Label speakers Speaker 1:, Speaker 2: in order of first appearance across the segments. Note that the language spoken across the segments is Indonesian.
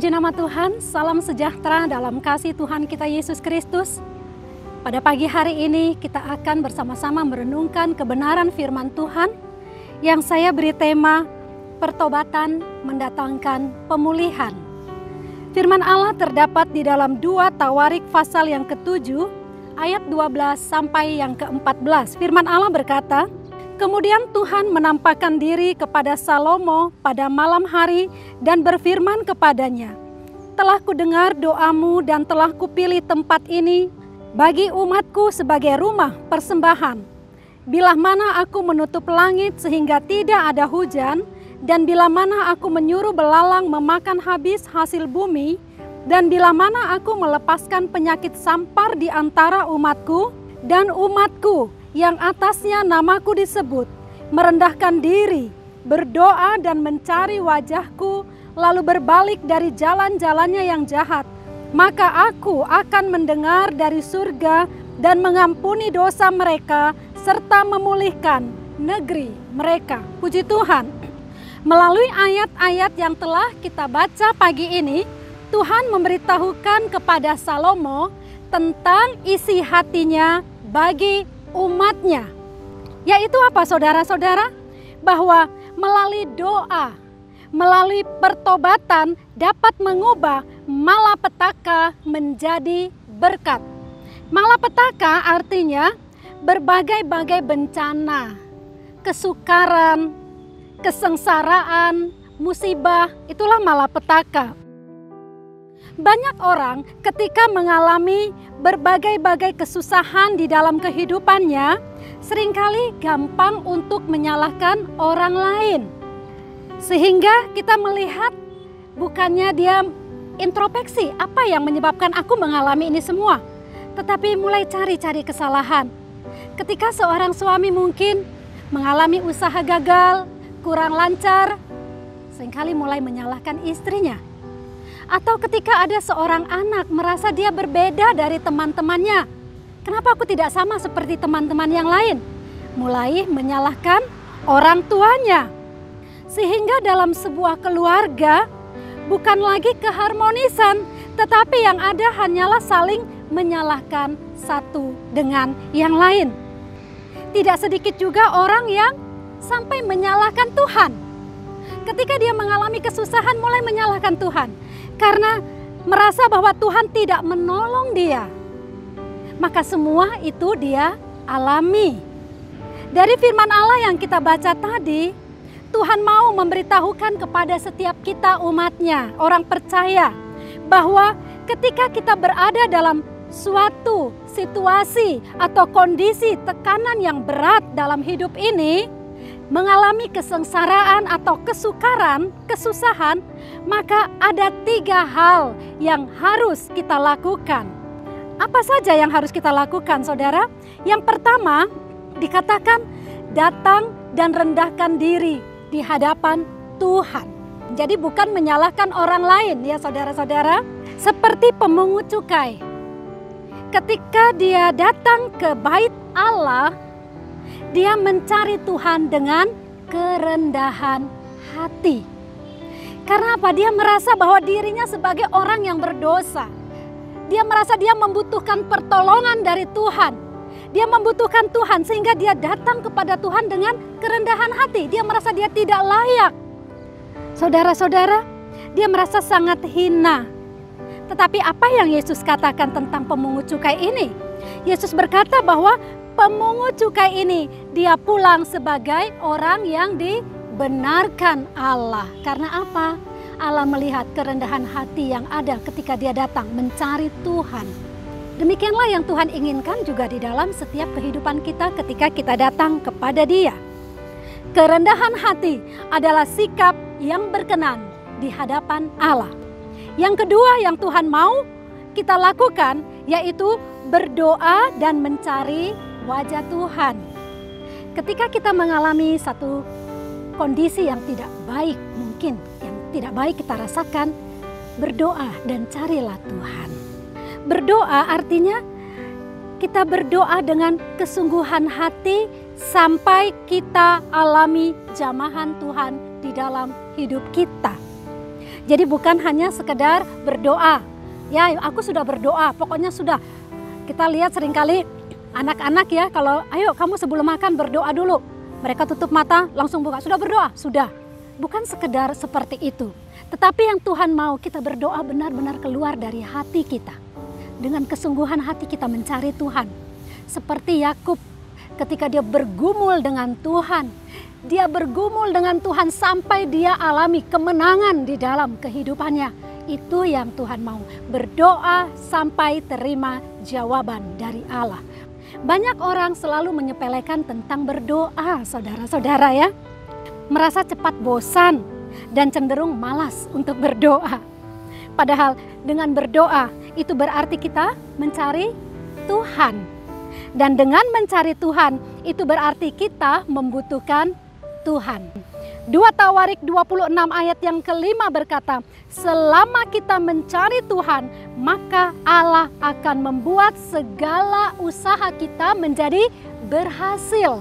Speaker 1: Puji nama Tuhan, salam sejahtera dalam kasih Tuhan kita Yesus Kristus. Pada pagi hari ini kita akan bersama-sama merenungkan kebenaran firman Tuhan yang saya beri tema pertobatan mendatangkan pemulihan. Firman Allah terdapat di dalam 2 Tawarik pasal yang ke-7 ayat 12 sampai yang ke-14. Firman Allah berkata, "Kemudian Tuhan menampakkan diri kepada Salomo pada malam hari dan berfirman kepadanya, 'Telah kudengar doamu dan telah kupilih tempat ini bagi umatku sebagai rumah persembahan. Bila mana aku menutup langit sehingga tidak ada hujan, dan bila mana aku menyuruh belalang memakan habis hasil bumi, dan bila mana aku melepaskan penyakit sampar di antara umatku, dan umatku yang atasnya namaku disebut, merendahkan diri, berdoa dan mencari wajahku, lalu berbalik dari jalan-jalannya yang jahat, maka aku akan mendengar dari surga dan mengampuni dosa mereka, serta memulihkan negeri mereka." Puji Tuhan, melalui ayat-ayat yang telah kita baca pagi ini, Tuhan memberitahukan kepada Salomo tentang isi hatinya bagi umatnya. Yaitu apa saudara-saudara? Bahwa melalui doa, melalui pertobatan dapat mengubah malapetaka menjadi berkat. Malapetaka artinya berbagai-bagai bencana, kesukaran, kesengsaraan, musibah, itulah malapetaka. Banyak orang ketika mengalami berbagai-bagai kesusahan di dalam kehidupannya, seringkali gampang untuk menyalahkan orang lain. Sehingga kita melihat bukannya dia introspeksi apa yang menyebabkan aku mengalami ini semua, tetapi mulai cari-cari kesalahan. Ketika seorang suami mungkin mengalami usaha gagal, kurang lancar, seringkali mulai menyalahkan istrinya. Atau ketika ada seorang anak merasa dia berbeda dari teman-temannya. Kenapa aku tidak sama seperti teman-teman yang lain? Mulai menyalahkan orang tuanya. Sehingga dalam sebuah keluarga bukan lagi keharmonisan, tetapi yang ada hanyalah saling menyalahkan satu dengan yang lain. Tidak sedikit juga orang yang sampai menyalahkan Tuhan. Ketika dia mengalami kesusahan mulai menyalahkan Tuhan. Karena merasa bahwa Tuhan tidak menolong dia. Maka semua itu dia alami. Dari firman Allah yang kita baca tadi, Tuhan mau memberitahukan kepada setiap kita umatnya, orang percaya, bahwa ketika kita berada dalam suatu situasi atau kondisi tekanan yang berat dalam hidup ini, mengalami kesengsaraan atau kesukaran, kesusahan, maka ada 3 hal yang harus kita lakukan. Apa saja yang harus kita lakukan, saudara? Yang pertama, dikatakan datang dan rendahkan diri di hadapan Tuhan. Jadi bukan menyalahkan orang lain ya saudara-saudara. Seperti pemungut cukai. Ketika dia datang ke bait Allah, dia mencari Tuhan dengan kerendahan hati. Karena apa? Dia merasa bahwa dirinya sebagai orang yang berdosa. Dia merasa dia membutuhkan pertolongan dari Tuhan. Dia membutuhkan Tuhan sehingga dia datang kepada Tuhan dengan kerendahan hati. Dia merasa dia tidak layak. Saudara-saudara, dia merasa sangat hina. Tetapi apa yang Yesus katakan tentang pemungut cukai ini? Yesus berkata bahwa pemungut cukai ini dia pulang sebagai orang yang dibenarkan Allah. Karena apa? Allah melihat kerendahan hati yang ada ketika dia datang mencari Tuhan. Demikianlah yang Tuhan inginkan juga di dalam setiap kehidupan kita ketika kita datang kepada Dia. Kerendahan hati adalah sikap yang berkenan di hadapan Allah. Yang kedua yang Tuhan mau kita lakukan yaitu berdoa dan mencari wajah Tuhan. Ketika kita mengalami satu kondisi yang tidak baik, mungkin yang tidak baik kita rasakan, berdoa dan carilah Tuhan. Berdoa artinya kita berdoa dengan kesungguhan hati sampai kita alami jamahan Tuhan di dalam hidup kita. Jadi bukan hanya sekedar berdoa. Ya, aku sudah berdoa, pokoknya sudah. Kita lihat seringkali anak-anak ya, kalau ayo kamu sebelum makan berdoa dulu. Mereka tutup mata, langsung buka, sudah berdoa? Sudah. Bukan sekedar seperti itu. Tetapi yang Tuhan mau kita berdoa benar-benar keluar dari hati kita. Dengan kesungguhan hati kita mencari Tuhan. Seperti Yakub ketika dia bergumul dengan Tuhan. Dia bergumul dengan Tuhan sampai dia alami kemenangan di dalam kehidupannya. Itu yang Tuhan mau. Berdoa sampai terima jawaban dari Allah. Banyak orang selalu menyepelekan tentang berdoa, saudara-saudara ya. Merasa cepat bosan dan cenderung malas untuk berdoa. Padahal dengan berdoa itu berarti kita mencari Tuhan. Dan dengan mencari Tuhan itu berarti kita membutuhkan Tuhan. 2 Tawarik 26 ayat yang kelima berkata, selama kita mencari Tuhan, maka Allah akan membuat segala usaha kita menjadi berhasil.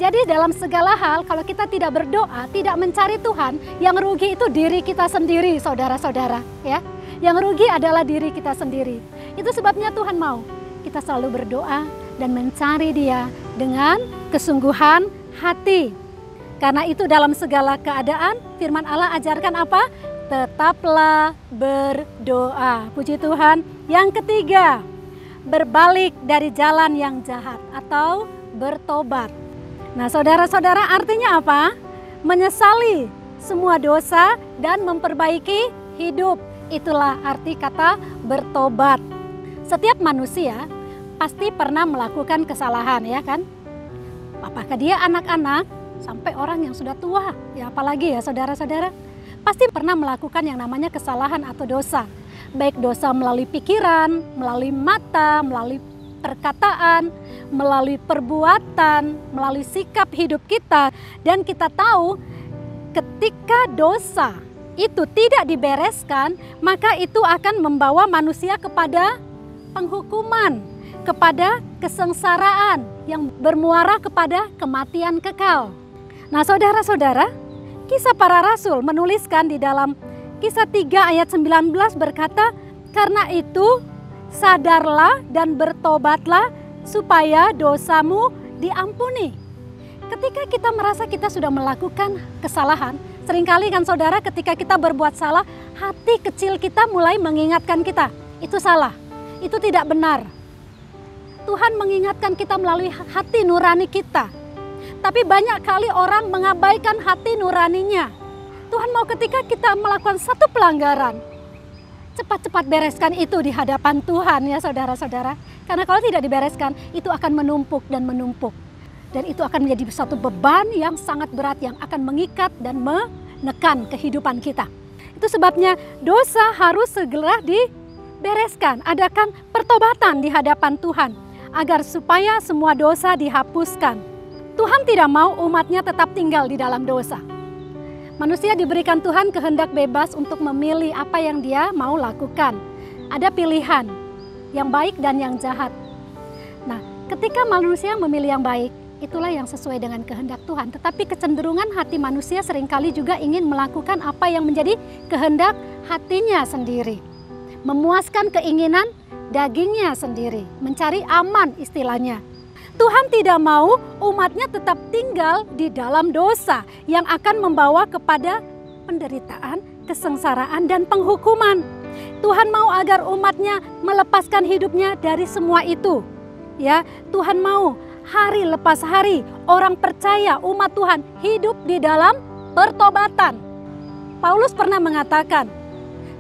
Speaker 1: Jadi dalam segala hal, kalau kita tidak berdoa, tidak mencari Tuhan, yang rugi itu diri kita sendiri, saudara-saudara. Ya, yang rugi adalah diri kita sendiri. Itu sebabnya Tuhan mau kita selalu berdoa dan mencari Dia dengan kesungguhan hati. Karena itu dalam segala keadaan, firman Allah ajarkan apa? Tetaplah berdoa. Puji Tuhan. Yang ketiga, berbalik dari jalan yang jahat atau bertobat. Nah, saudara-saudara, artinya apa? Menyesali semua dosa dan memperbaiki hidup. Itulah arti kata bertobat. Setiap manusia pasti pernah melakukan kesalahan, ya kan? Apakah dia anak-anak sampai orang yang sudah tua, ya apalagi ya saudara-saudara, pasti pernah melakukan yang namanya kesalahan atau dosa. Baik dosa melalui pikiran, melalui mata, melalui perkataan, melalui perbuatan, melalui sikap hidup kita. Dan kita tahu ketika dosa itu tidak dibereskan, maka itu akan membawa manusia kepada penghukuman, kepada kesengsaraan yang bermuara kepada kematian kekal. Nah, saudara-saudara, Kisah Para Rasul menuliskan di dalam Kisah 3 ayat 19 berkata, karena itu sadarlah dan bertobatlah supaya dosamu diampuni. Ketika kita merasa kita sudah melakukan kesalahan, seringkali kan saudara, ketika kita berbuat salah, hati kecil kita mulai mengingatkan kita, itu salah, itu tidak benar. Tuhan mengingatkan kita melalui hati nurani kita. Tapi banyak kali orang mengabaikan hati nuraninya. Tuhan mau ketika kita melakukan satu pelanggaran, cepat-cepat bereskan itu di hadapan Tuhan ya saudara-saudara. Karena kalau tidak dibereskan, itu akan menumpuk dan menumpuk. Dan itu akan menjadi satu beban yang sangat berat yang akan mengikat dan menekan kehidupan kita. Itu sebabnya dosa harus segera dibereskan. Adakan pertobatan di hadapan Tuhan agar supaya semua dosa dihapuskan. Tuhan tidak mau umatnya tetap tinggal di dalam dosa. Manusia diberikan Tuhan kehendak bebas untuk memilih apa yang dia mau lakukan. Ada pilihan yang baik dan yang jahat. Nah, ketika manusia memilih yang baik, itulah yang sesuai dengan kehendak Tuhan. Tetapi kecenderungan hati manusia seringkali juga ingin melakukan apa yang menjadi kehendak hatinya sendiri. Memuaskan keinginan dagingnya sendiri. Mencari aman istilahnya. Tuhan tidak mau umatnya tetap tinggal di dalam dosa yang akan membawa kepada penderitaan, kesengsaraan, dan penghukuman. Tuhan mau agar umatnya melepaskan hidupnya dari semua itu. Ya, Tuhan mau hari lepas hari orang percaya umat Tuhan hidup di dalam pertobatan. Paulus pernah mengatakan,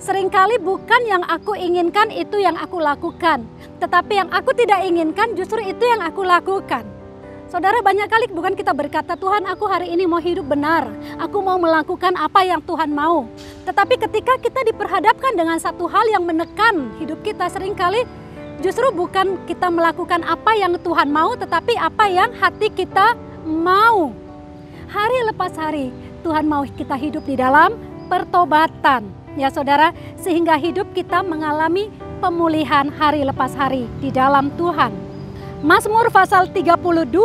Speaker 1: seringkali bukan yang aku inginkan itu yang aku lakukan, tetapi yang aku tidak inginkan justru itu yang aku lakukan. Saudara, banyak kali bukan kita berkata, Tuhan aku hari ini mau hidup benar, aku mau melakukan apa yang Tuhan mau. Tetapi ketika kita diperhadapkan dengan satu hal yang menekan hidup kita, seringkali justru bukan kita melakukan apa yang Tuhan mau, tetapi apa yang hati kita mau. Hari lepas hari Tuhan mau kita hidup di dalam pertobatan. Ya saudara, sehingga hidup kita mengalami pemulihan hari lepas hari di dalam Tuhan. Mazmur pasal 32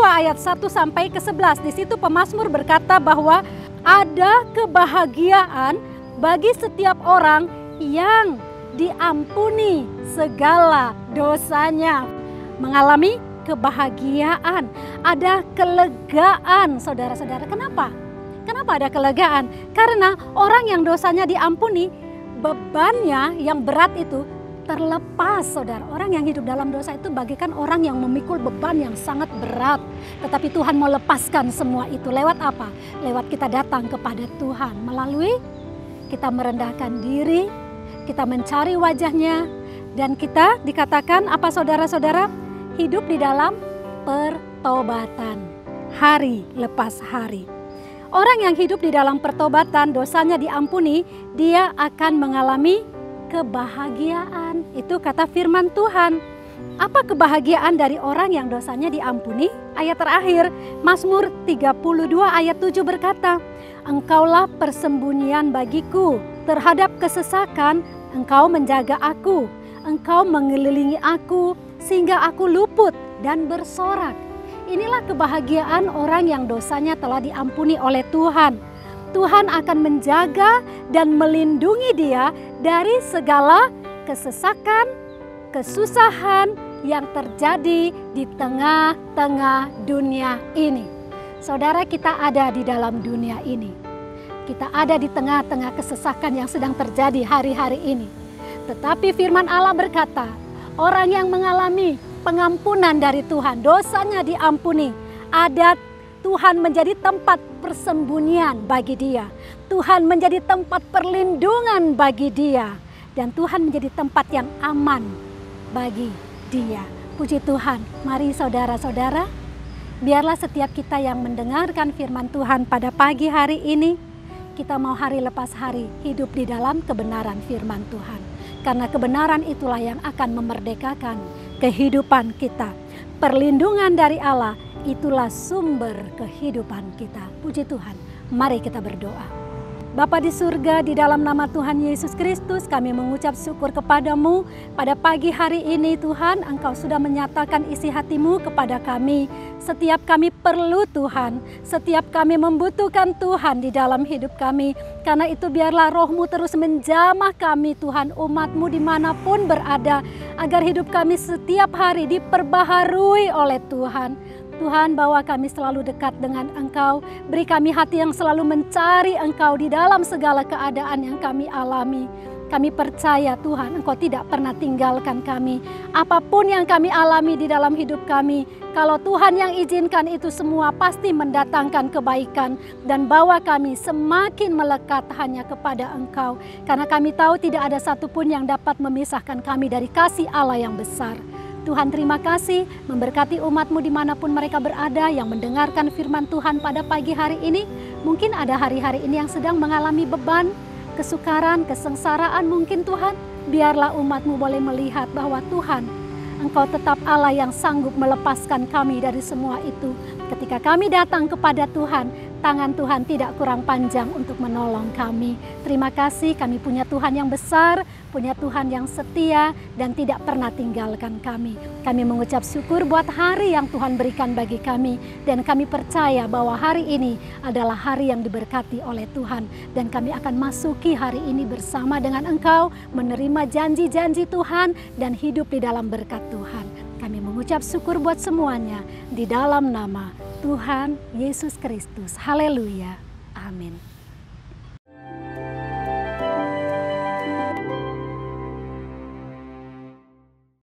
Speaker 1: ayat 1 sampai ke 11. Di situ pemazmur berkata bahwa ada kebahagiaan bagi setiap orang yang diampuni segala dosanya. Mengalami kebahagiaan, ada kelegaan saudara-saudara. Kenapa? Kenapa ada kelegaan? Karena orang yang dosanya diampuni, bebannya yang berat itu terlepas, saudara. Orang yang hidup dalam dosa itu bagaikan orang yang memikul beban yang sangat berat. Tetapi Tuhan mau lepaskan semua itu. Lewat apa? Lewat kita datang kepada Tuhan. Melalui kita merendahkan diri, kita mencari wajahnya, dan kita dikatakan apa saudara-saudara? Hidup di dalam pertobatan. Hari lepas hari. Orang yang hidup di dalam pertobatan, dosanya diampuni, dia akan mengalami kebahagiaan. Itu kata firman Tuhan. Apa kebahagiaan dari orang yang dosanya diampuni? Ayat terakhir, Mazmur 32 ayat 7 berkata, Engkaulah persembunyian bagiku, terhadap kesesakan Engkau menjaga aku, Engkau mengelilingi aku, sehingga aku luput dan bersorak. Inilah kebahagiaan orang yang dosanya telah diampuni oleh Tuhan. Tuhan akan menjaga dan melindungi dia dari segala kesesakan, kesusahan yang terjadi di tengah-tengah dunia ini. Saudara, kita ada di dalam dunia ini. Kita ada di tengah-tengah kesesakan yang sedang terjadi hari-hari ini. Tetapi firman Allah berkata, orang yang mengalami pengampunan dari Tuhan, dosanya diampuni, ada Tuhan menjadi tempat persembunyian bagi dia. Tuhan menjadi tempat perlindungan bagi dia. Dan Tuhan menjadi tempat yang aman bagi dia. Puji Tuhan, mari saudara-saudara, biarlah setiap kita yang mendengarkan firman Tuhan pada pagi hari ini, kita mau hari lepas hari hidup di dalam kebenaran firman Tuhan. Karena kebenaran itulah yang akan memerdekakan kehidupan kita. Perlindungan dari Allah itulah sumber kehidupan kita. Puji Tuhan, mari kita berdoa. Bapa di surga, di dalam nama Tuhan Yesus Kristus, kami mengucap syukur kepadamu pada pagi hari ini. Tuhan, Engkau sudah menyatakan isi hatimu kepada kami. Setiap kami perlu Tuhan, setiap kami membutuhkan Tuhan di dalam hidup kami. Karena itu biarlah roh-Mu terus menjamah kami, Tuhan, umat-Mu dimanapun berada, agar hidup kami setiap hari diperbaharui oleh Tuhan. Tuhan, bawa kami selalu dekat dengan Engkau. Beri kami hati yang selalu mencari Engkau di dalam segala keadaan yang kami alami. Kami percaya Tuhan, Engkau tidak pernah tinggalkan kami. Apapun yang kami alami di dalam hidup kami, kalau Tuhan yang izinkan itu semua pasti mendatangkan kebaikan. Dan bawa kami semakin melekat hanya kepada Engkau. Karena kami tahu tidak ada satupun yang dapat memisahkan kami dari kasih Allah yang besar. Tuhan, terima kasih memberkati umat-Mu dimanapun mereka berada yang mendengarkan firman Tuhan pada pagi hari ini. Mungkin ada hari-hari ini yang sedang mengalami beban, kesukaran, kesengsaraan mungkin Tuhan. Biarlah umat-Mu boleh melihat bahwa Tuhan, Engkau tetap Allah yang sanggup melepaskan kami dari semua itu. Ketika kami datang kepada Tuhan, tangan Tuhan tidak kurang panjang untuk menolong kami. Terima kasih, kami punya Tuhan yang besar, punya Tuhan yang setia dan tidak pernah tinggalkan kami. Kami mengucap syukur buat hari yang Tuhan berikan bagi kami. Dan kami percaya bahwa hari ini adalah hari yang diberkati oleh Tuhan. Dan kami akan masuki hari ini bersama dengan Engkau, menerima janji-janji Tuhan dan hidup di dalam berkat Tuhan. Kami mengucap syukur buat semuanya di dalam nama Tuhan Yesus Kristus. Haleluya. Amin.